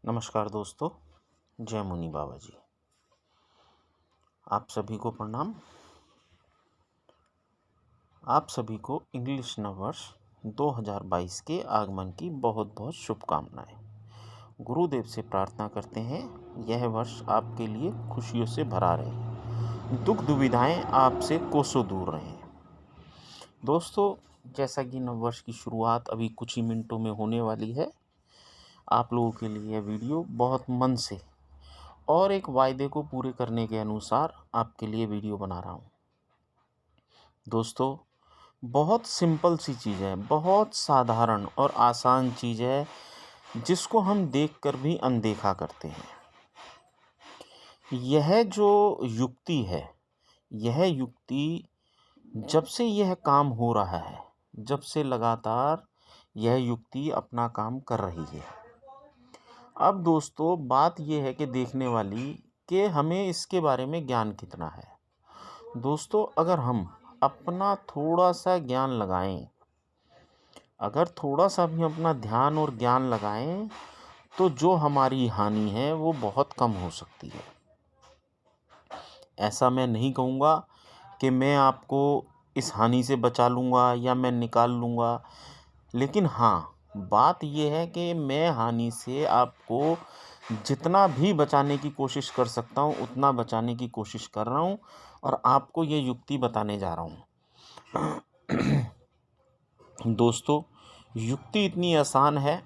नमस्कार दोस्तों, जय मुनि बाबा जी। आप सभी को प्रणाम। आप सभी को इंग्लिश नव वर्ष 2022 के आगमन की बहुत बहुत शुभकामनाएं। गुरुदेव से प्रार्थना करते हैं यह वर्ष आपके लिए खुशियों से भरा रहे, दुख दुविधाएं आपसे कोसों दूर रहें। दोस्तों, जैसा कि नव वर्ष की शुरुआत अभी कुछ ही मिनटों में होने वाली है, आप लोगों के लिए यह वीडियो बहुत मन से और एक वायदे को पूरे करने के अनुसार आपके लिए वीडियो बना रहा हूँ। दोस्तों, बहुत सिंपल सी चीज़ है, बहुत साधारण और आसान चीज़ है, जिसको हम देखकर भी अनदेखा करते हैं। यह जो युक्ति है, यह युक्ति जब से यह काम हो रहा है, जब से लगातार यह युक्ति अपना काम कर रही है। अब दोस्तों, बात यह है कि देखने वाली कि हमें इसके बारे में ज्ञान कितना है। दोस्तों, अगर हम अपना थोड़ा सा ज्ञान लगाएं, अगर थोड़ा सा भी अपना ध्यान और ज्ञान लगाएं, तो जो हमारी हानि है वो बहुत कम हो सकती है। ऐसा मैं नहीं कहूँगा कि मैं आपको इस हानि से बचा लूँगा या मैं निकाल लूँगा, लेकिन हाँ, बात यह है कि मैं हानि से आपको जितना भी बचाने की कोशिश कर सकता हूँ उतना बचाने की कोशिश कर रहा हूँ और आपको ये युक्ति बताने जा रहा हूँ। दोस्तों, युक्ति इतनी आसान है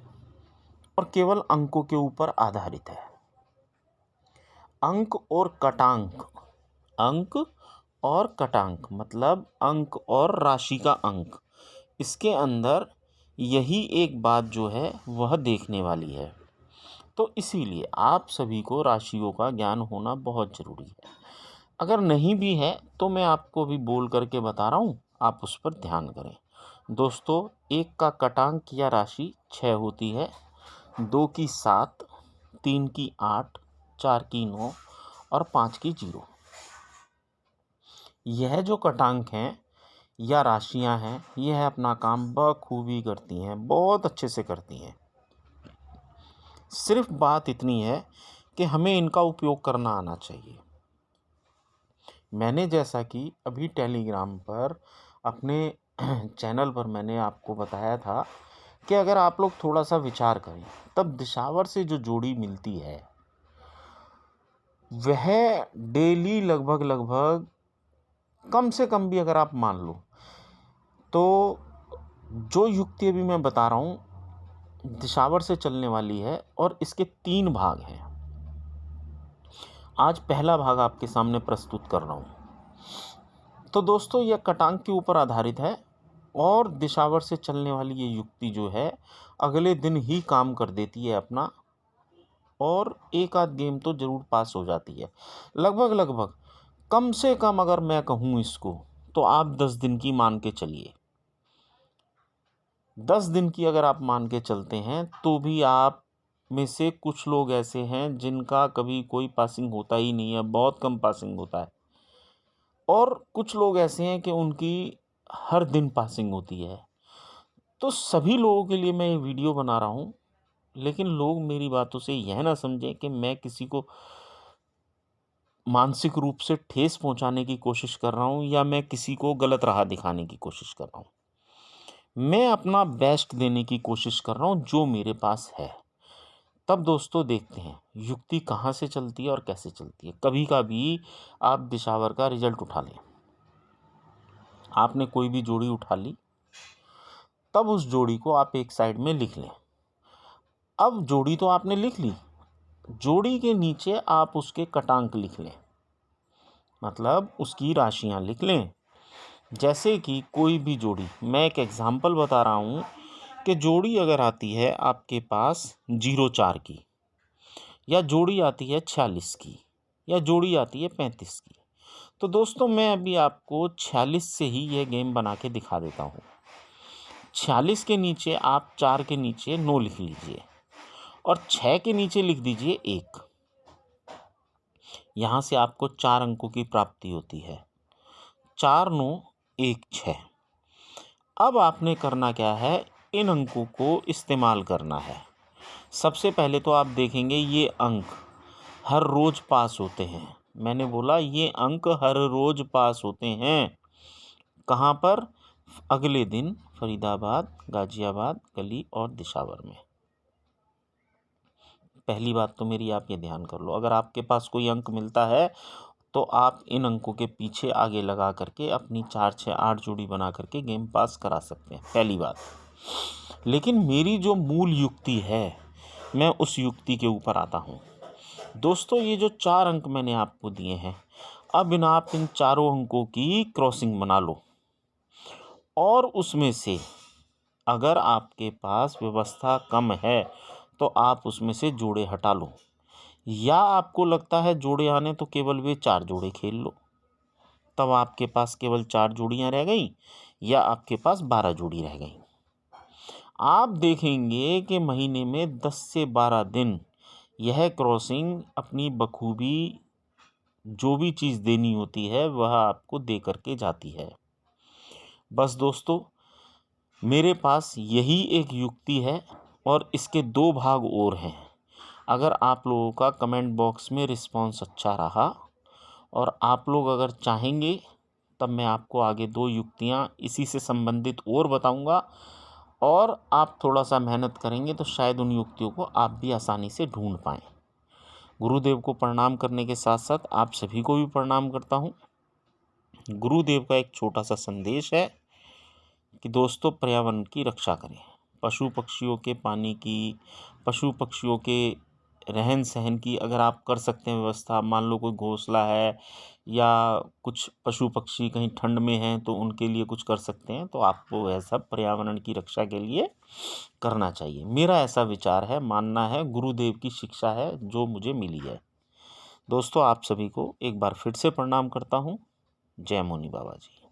और केवल अंकों के ऊपर आधारित है। अंक और कटांक मतलब अंक और राशि का अंक, इसके अंदर यही एक बात जो है वह देखने वाली है। तो इसीलिए आप सभी को राशियों का ज्ञान होना बहुत ज़रूरी है। अगर नहीं भी है तो मैं आपको भी बोल करके बता रहा हूँ, आप उस पर ध्यान करें। दोस्तों, 1 का कटांक या राशि 6 होती है, 2 की 7, 3 की 8, 4 की 9 और 5 की 0। यह जो कटांक हैं या राशियां हैं, यह अपना काम बखूबी करती हैं, बहुत अच्छे से करती हैं। सिर्फ बात इतनी है कि हमें इनका उपयोग करना आना चाहिए। मैंने जैसा कि अभी टेलीग्राम पर अपने चैनल पर मैंने आपको बताया था कि अगर आप लोग थोड़ा सा विचार करें, तब दिशावर से जो जोड़ी मिलती है वह डेली लगभग कम से कम भी अगर आप मान लो, तो जो युक्ति अभी मैं बता रहा हूँ दिशावर से चलने वाली है और इसके 3 भाग हैं। आज पहला भाग आपके सामने प्रस्तुत कर रहा हूँ। तो दोस्तों, यह कटांक के ऊपर आधारित है और दिशावर से चलने वाली ये युक्ति जो है अगले दिन ही काम कर देती है अपना, और एक आध गेम तो ज़रूर पास हो जाती है। लगभग कम से कम अगर मैं कहूँ इसको, तो आप 10 दिन की मान के चलिए। 10 दिन की अगर आप मान के चलते हैं तो भी आप में से कुछ लोग ऐसे हैं जिनका कभी कोई पासिंग होता ही नहीं है, बहुत कम पासिंग होता है, और कुछ लोग ऐसे हैं कि उनकी हर दिन पासिंग होती है। तो सभी लोगों के लिए मैं ये वीडियो बना रहा हूँ, लेकिन लोग मेरी बातों से यह ना समझें कि मैं किसी को मानसिक रूप से ठेस पहुंचाने की कोशिश कर रहा हूं या मैं किसी को गलत राह दिखाने की कोशिश कर रहा हूं। मैं अपना बेस्ट देने की कोशिश कर रहा हूं जो मेरे पास है। तब दोस्तों, देखते हैं युक्ति कहाँ से चलती है और कैसे चलती है। कभी कभी आप दिशावर का रिजल्ट उठा लें। आपने कोई भी जोड़ी उठा ली, तब उस जोड़ी को आप एक साइड में लिख लें। अब जोड़ी तो आपने लिख ली, जोड़ी के नीचे आप उसके कटांक लिख लें, मतलब उसकी राशियां लिख लें। जैसे कि कोई भी जोड़ी, मैं एक एग्जांपल बता रहा हूँ कि जोड़ी अगर आती है आपके पास 04 की, या जोड़ी आती है 46 की, या जोड़ी आती है 35 की, तो दोस्तों मैं अभी आपको 46 से ही यह गेम बना के दिखा देता हूँ। 46 के नीचे आप 4 के नीचे 9 लिख लीजिए और 6 के नीचे लिख दीजिए 1। यहाँ से आपको 4 अंकों की प्राप्ति होती है। 4 9 1 6। अब आपने करना क्या है, इन अंकों को इस्तेमाल करना है। सबसे पहले तो आप देखेंगे ये अंक हर रोज पास होते हैं। मैंने बोला ये अंक हर रोज पास होते हैं। कहाँ पर? अगले दिन फरीदाबाद, गाजियाबाद, कली और दिशावर में। पहली बात तो मेरी आप ये ध्यान कर लो, अगर आपके पास कोई अंक मिलता है तो आप इन अंकों के पीछे आगे लगा करके अपनी 4, 6, 8 जोड़ी बना करके गेम पास करा सकते हैं, पहली बात। लेकिन मेरी जो मूल युक्ति है, मैं उस युक्ति के ऊपर आता हूँ। दोस्तों, ये जो 4 अंक मैंने आपको दिए हैं, अब आप इन चारों अंकों की क्रॉसिंग बना लो और उसमें से अगर आपके पास व्यवस्था कम है तो आप उसमें से जोड़े हटा लो, या आपको लगता है जोड़े आने तो केवल वे 4 जोड़े खेल लो, तब आपके पास केवल 4 जोड़ियां रह गई या आपके पास 12 जोड़ी रह गई। आप देखेंगे कि महीने में 10 से 12 दिन यह क्रॉसिंग अपनी बखूबी जो भी चीज़ देनी होती है वह आपको दे करके जाती है। बस दोस्तों, मेरे पास यही एक युक्ति है और इसके 2 भाग और हैं। अगर आप लोगों का कमेंट बॉक्स में रिस्पांस अच्छा रहा और आप लोग अगर चाहेंगे तब मैं आपको आगे 2 युक्तियाँ इसी से संबंधित और बताऊंगा, और आप थोड़ा सा मेहनत करेंगे तो शायद उन युक्तियों को आप भी आसानी से ढूंढ पाएँ। गुरुदेव को प्रणाम करने के साथ साथ आप सभी को भी प्रणाम करता हूँ। गुरुदेव का एक छोटा सा संदेश है कि दोस्तों, पर्यावरण की रक्षा करें। पशु पक्षियों के पानी की, पशु पक्षियों के रहन सहन की अगर आप कर सकते हैं व्यवस्था, मान लो कोई घोंसला है या कुछ पशु पक्षी कहीं ठंड में हैं तो उनके लिए कुछ कर सकते हैं, तो आपको वह सब पर्यावरण की रक्षा के लिए करना चाहिए। मेरा ऐसा विचार है, मानना है, गुरुदेव की शिक्षा है जो मुझे मिली है। दोस्तों, आप सभी को एक बार फिर से प्रणाम करता हूँ। जय मुनि बाबा जी।